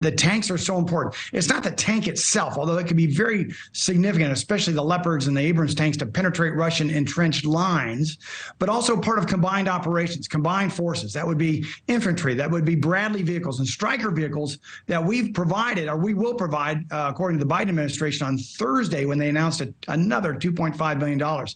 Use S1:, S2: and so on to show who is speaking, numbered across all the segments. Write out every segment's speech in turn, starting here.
S1: The tanks are so important. It's not the tank itself, although it can be very significant, especially the Leopards and the Abrams tanks to penetrate Russian entrenched lines, but also part of combined operations, combined forces. That would be infantry, that would be Bradley vehicles and Stryker vehicles that we've provided, or we will provide, according to the Biden administration on Thursday when they announced another $2.5 billion.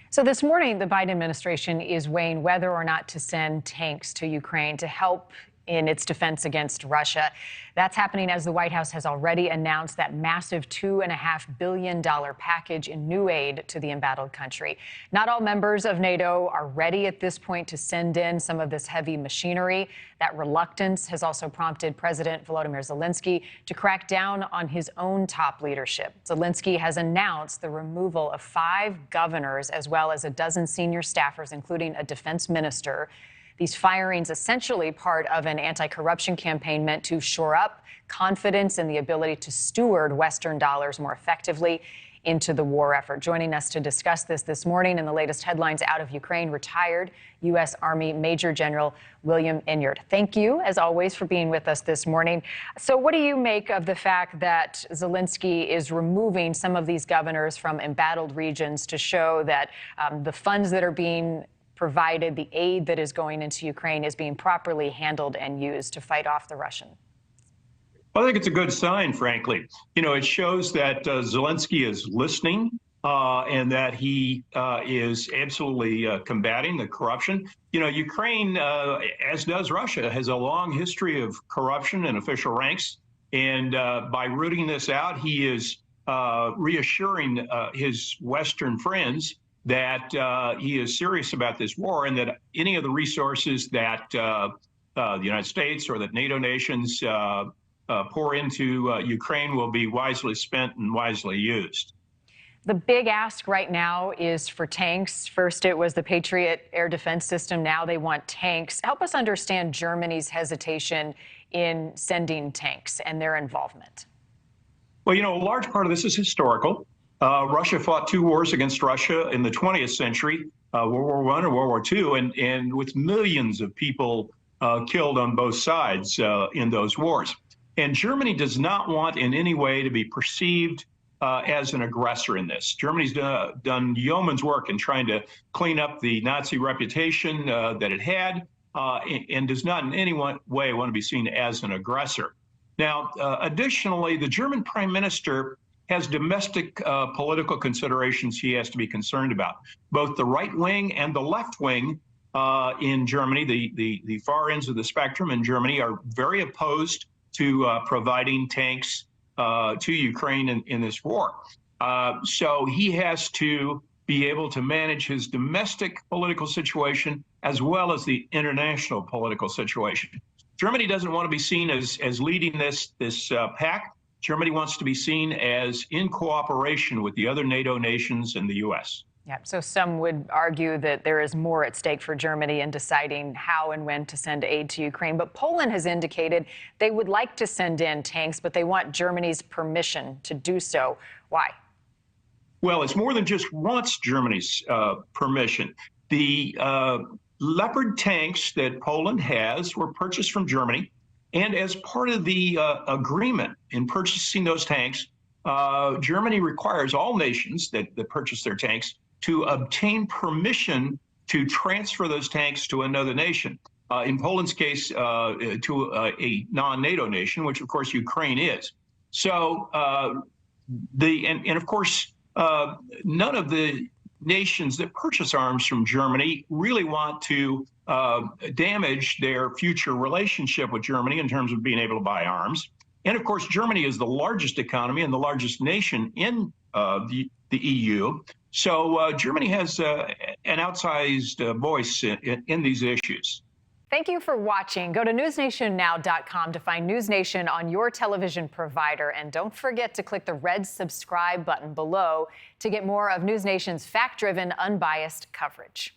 S2: So this morning, the Biden administration is weighing whether or not to send tanks to Ukraine to help in its defense against Russia. That's happening as the White House has already announced that massive $2.5 billion package in new aid to the embattled country. Not all members of NATO are ready at this point to send in some of this heavy machinery. That reluctance has also prompted President Volodymyr Zelenskyy to crack down on his own top leadership. Zelenskyy has announced the removal of 5 governors as well as a dozen senior staffers, including a defense minister. These firings essentially part of an anti-corruption campaign meant to shore up confidence in the ability to steward Western dollars more effectively into the war effort. Joining us to discuss this morning and the latest headlines out of Ukraine, retired U.S. Army Major General William Enyart. Thank you, as always, for being with us this morning. So what do you make of the fact that Zelenskyy is removing some of these governors from embattled regions to show that the funds that are being provided, the aid that is going into Ukraine, is being properly handled and used to fight off the Russian?
S3: Well, I think it's a good sign, frankly. You know, it shows that Zelenskyy is listening and that he is absolutely combating the corruption. You know, Ukraine, as does Russia, has a long history of corruption in official ranks. And by rooting this out, he is reassuring his Western friends that he is serious about this war and that any of the resources that the United States or that NATO nations pour into Ukraine will be wisely spent and wisely used.
S2: The big ask right now is for tanks. First, it was the Patriot air defense system. Now they want tanks. Help us understand Germany's hesitation in sending tanks and their involvement.
S3: Well, you know, a large part of this is historical. Russia fought 2 wars against Russia in the 20th century, World War I and World War II, and with millions of people killed on both sides in those wars. And Germany does not want in any way to be perceived as an aggressor in this. Germany's done yeoman's work in trying to clean up the Nazi reputation that it had and does not in any way want to be seen as an aggressor. Now, additionally, the German Prime Minister has domestic political considerations he has to be concerned about. Both the right wing and the left wing in Germany, the far ends of the spectrum in Germany, are very opposed to providing tanks to Ukraine in this war. So he has to be able to manage his domestic political situation as well as the international political situation. Germany doesn't want to be seen as leading this pack. Germany wants to be seen as in cooperation with the other NATO nations and the U.S.
S2: Yeah, so some would argue that there is more at stake for Germany in deciding how and when to send aid to Ukraine. But Poland has indicated they would like to send in tanks, but they want Germany's permission to do so. Why?
S3: Well, it's more than just wants Germany's permission. The Leopard tanks that Poland has were purchased from Germany. And as part of the agreement in purchasing those tanks, Germany requires all nations that purchase their tanks to obtain permission to transfer those tanks to another nation. In Poland's case, to a non-NATO nation, which of course Ukraine is. So and of course, none of the nations that purchase arms from Germany really want to damage their future relationship with Germany in terms of being able to buy arms. And of course, Germany is the largest economy and the largest nation in the EU. So Germany has an outsized voice in these issues.
S2: Thank you for watching. Go to newsnationnow.com to find NewsNation on your television provider. And don't forget to click the red subscribe button below to get more of NewsNation's fact-driven, unbiased coverage.